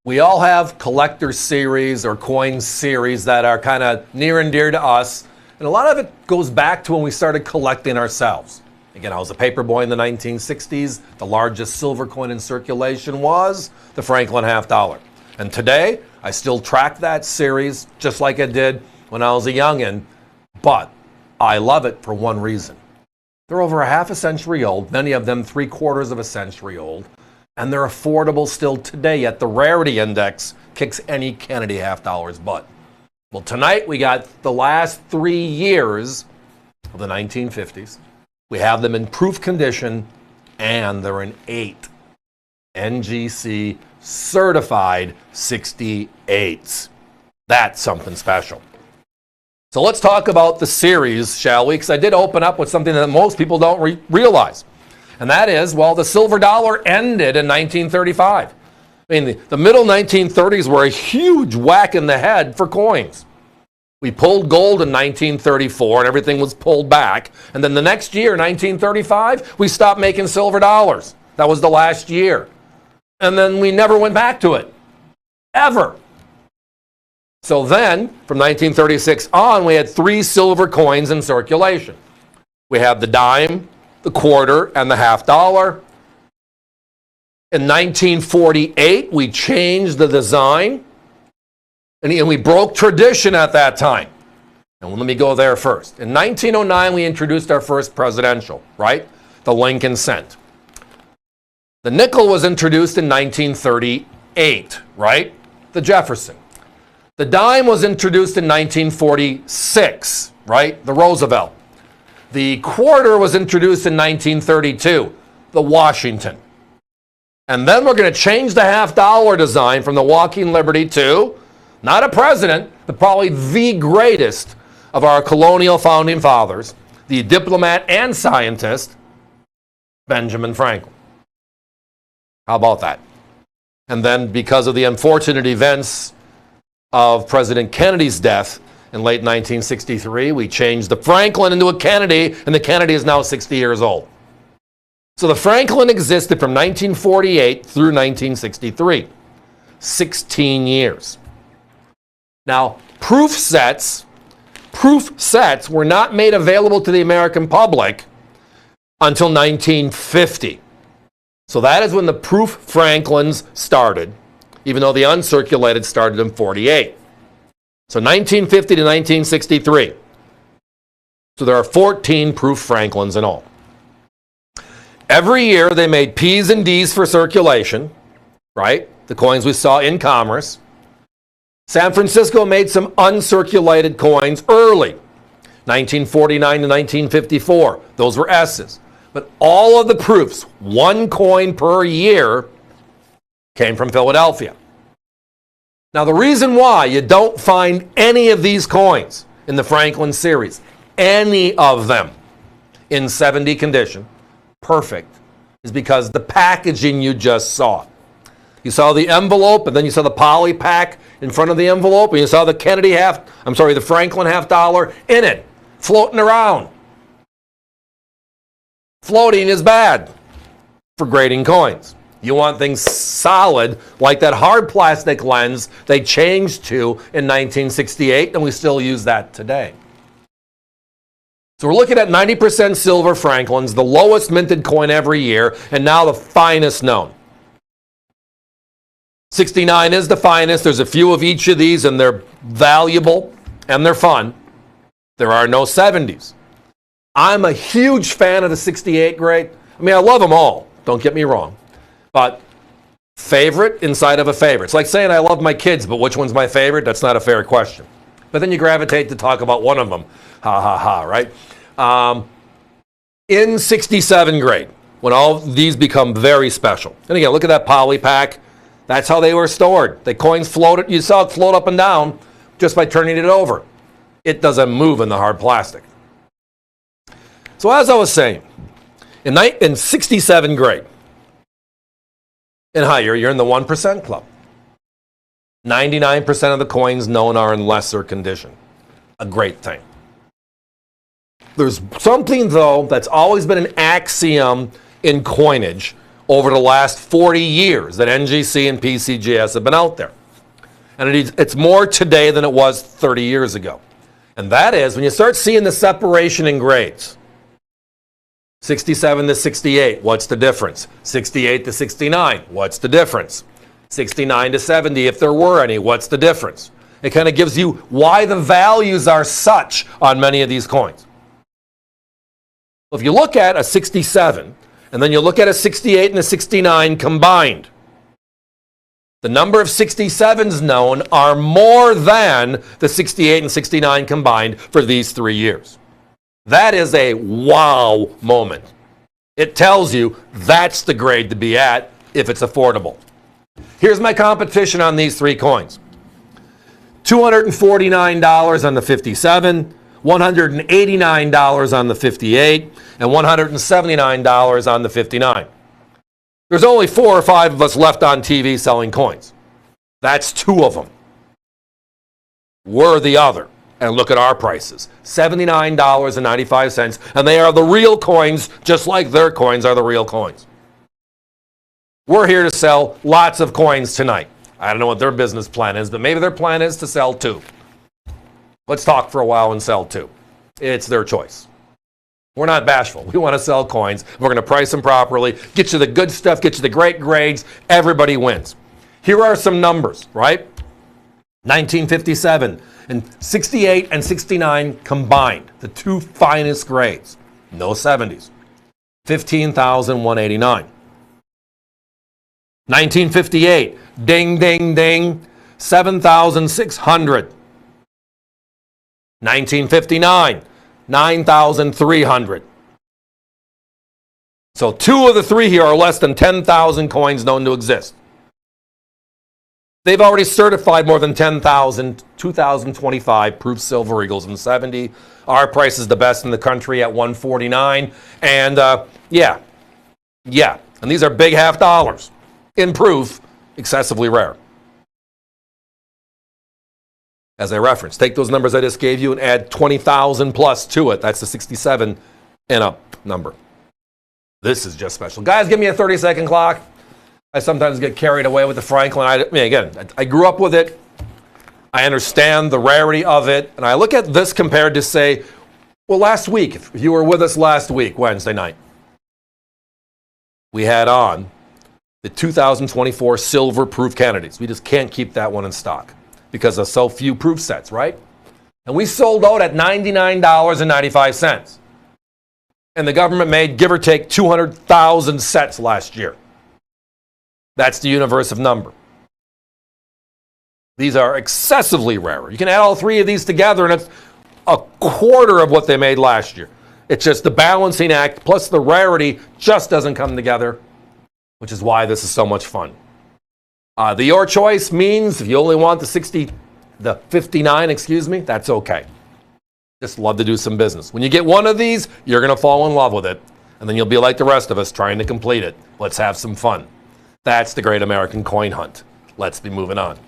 We all have collector series or coin series that are kind of near and dear to us. And a lot of it goes back to when we started collecting ourselves. Again, I was a paper boy in the 1960s. The largest silver coin in circulation was the Franklin half dollar. And today, I still track that series just like I did when I was a youngin', but I love it for one reason. They're over a half a century old, many of them 3/4 of a century old, and they're affordable still today, yet the rarity index kicks any Kennedy half dollar's butt. Well, tonight we got the last 3 years of the 1950s. We have them in proof condition, and they're in 8 NGC certified 68s. That's something special. So let's talk about the series, shall we? Because I did open up with something that most people don't realize. And that is, well, the silver dollar ended in 1935. I mean, the middle 1930s were a huge whack in the head for coins. We pulled gold in 1934 and everything was pulled back. And then the next year, 1935, we stopped making silver dollars. That was the last year. And then we never went back to it. Ever. So then, from 1936 on, we had 3 silver coins in circulation. We have the dime, the quarter, and the half dollar. In 1948, we changed the design, and we broke tradition at that time. And let me go there first. In 1909, we introduced our first presidential, right? The Lincoln cent. The nickel was introduced in 1938, right? The Jefferson. The dime was introduced in 1946, right? The Roosevelt. The quarter was introduced in 1932, the Washington. And then we're going to change the half dollar design from the Walking Liberty to, not a president, but probably the greatest of our colonial founding fathers, the diplomat and scientist, Benjamin Franklin. How about that? And then because of the unfortunate events of President Kennedy's death in late 1963, we changed the Franklin into a Kennedy, and the Kennedy is now 60 years old. So the Franklin existed from 1948 through 1963, 16 years. Now, proof sets were not made available to the American public until 1950. So that is when the proof Franklins started, even though the uncirculated started in 48. So 1950 to 1963. So there are 14 proof Franklins in all. Every year they made P's and D's for circulation, right? The coins we saw in commerce. San Francisco made some uncirculated coins early, 1949 to 1954. Those were S's. But all of the proofs, 1 coin per year, came from Philadelphia. Now, the reason why you don't find any of these coins in the Franklin series, any of them in 70 condition, perfect, is because the packaging you just saw. You saw the envelope, and then you saw the poly pack in front of the envelope, and you saw the the Franklin half dollar in it, floating around. Floating is bad for grading coins. You want things solid, like that hard plastic lens they changed to in 1968, and we still use that today. So we're looking at 90% silver Franklins, the lowest minted coin every year, and now the finest known. 69 is the finest. There's a few of each of these, and they're valuable, and they're fun. There are no 70s. I'm a huge fan of the 68 grade. I mean, I love them all, don't get me wrong. But favorite inside of a favorite. It's like saying I love my kids, but which one's my favorite? That's not a fair question. But then you gravitate to talk about one of them. Ha, ha, ha, right? In 67 grade, when all these become very special. And again, look at that poly pack. That's how they were stored. The coins floated. You saw it float up and down just by turning it over. It doesn't move in the hard plastic. So as I was saying, in 67 grade, and higher, you're in the 1% club. 99% of the coins known are in lesser condition. A great thing. There's something, though, that's always been an axiom in coinage over the last 40 years that NGC and PCGS have been out there. And it's more today than it was 30 years ago. And that is when you start seeing the separation in grades. 67 to 68, what's the difference? 68 to 69, what's the difference? 69 to 70, if there were any, what's the difference? It kind of gives you why the values are such on many of these coins. If you look at a 67, and then you look at a 68 and a 69 combined, the number of 67s known are more than the 68 and 69 combined for these 3 years. That is a wow moment. It tells you that's the grade to be at if it's affordable. Here's my competition on these 3 coins. $249 on the 57, $189 on the 58, and $179 on the 59. There's only 4 or 5 of us left on TV selling coins. That's 2 of them. We're the other. And look at our prices, $79.95, and they are the real coins, just like their coins are the real coins. We're here to sell lots of coins tonight. I don't know what their business plan is, but maybe their plan is to sell 2. Let's talk for a while and sell 2. It's their choice. We're not bashful. We want to sell coins. We're going to price them properly, get you the good stuff, get you the great grades. Everybody wins. Here are some numbers, right? 1957 and 68 and 69 combined, the 2 finest grades. No 70s. 15,189. 1958, ding, ding, ding, 7,600. 1959, 9,300. So 2 of the 3 here are less than 10,000 coins known to exist. They've already certified more than 10,000, 2,025 proof silver eagles in 70. Our price is the best in the country at $149. And yeah. And these are big half dollars. In proof, excessively rare. As I referenced, take those numbers I just gave you and add 20,000 plus to it. That's the 67 and up number. This is just special. Guys, give me a 30-second clock. I sometimes get carried away with the Franklin. I grew up with it. I understand the rarity of it. And I look at this compared to, say, well, last week, if you were with us last week, Wednesday night, we had on the 2024 silver proof Kennedys. We just can't keep that one in stock because of so few proof sets, right? And we sold out at $99.95. And the government made, give or take, 200,000 sets last year. That's the universe of number. These are excessively rare. You can add all 3 of these together and it's a quarter of what they made last year. It's just the balancing act plus the rarity just doesn't come together, which is why this is so much fun. The your choice means if you only want the 59, that's okay. Just love to do some business. When you get one of these, you're going to fall in love with it. And then you'll be like the rest of us trying to complete it. Let's have some fun. That's the great American coin hunt. Let's be moving on.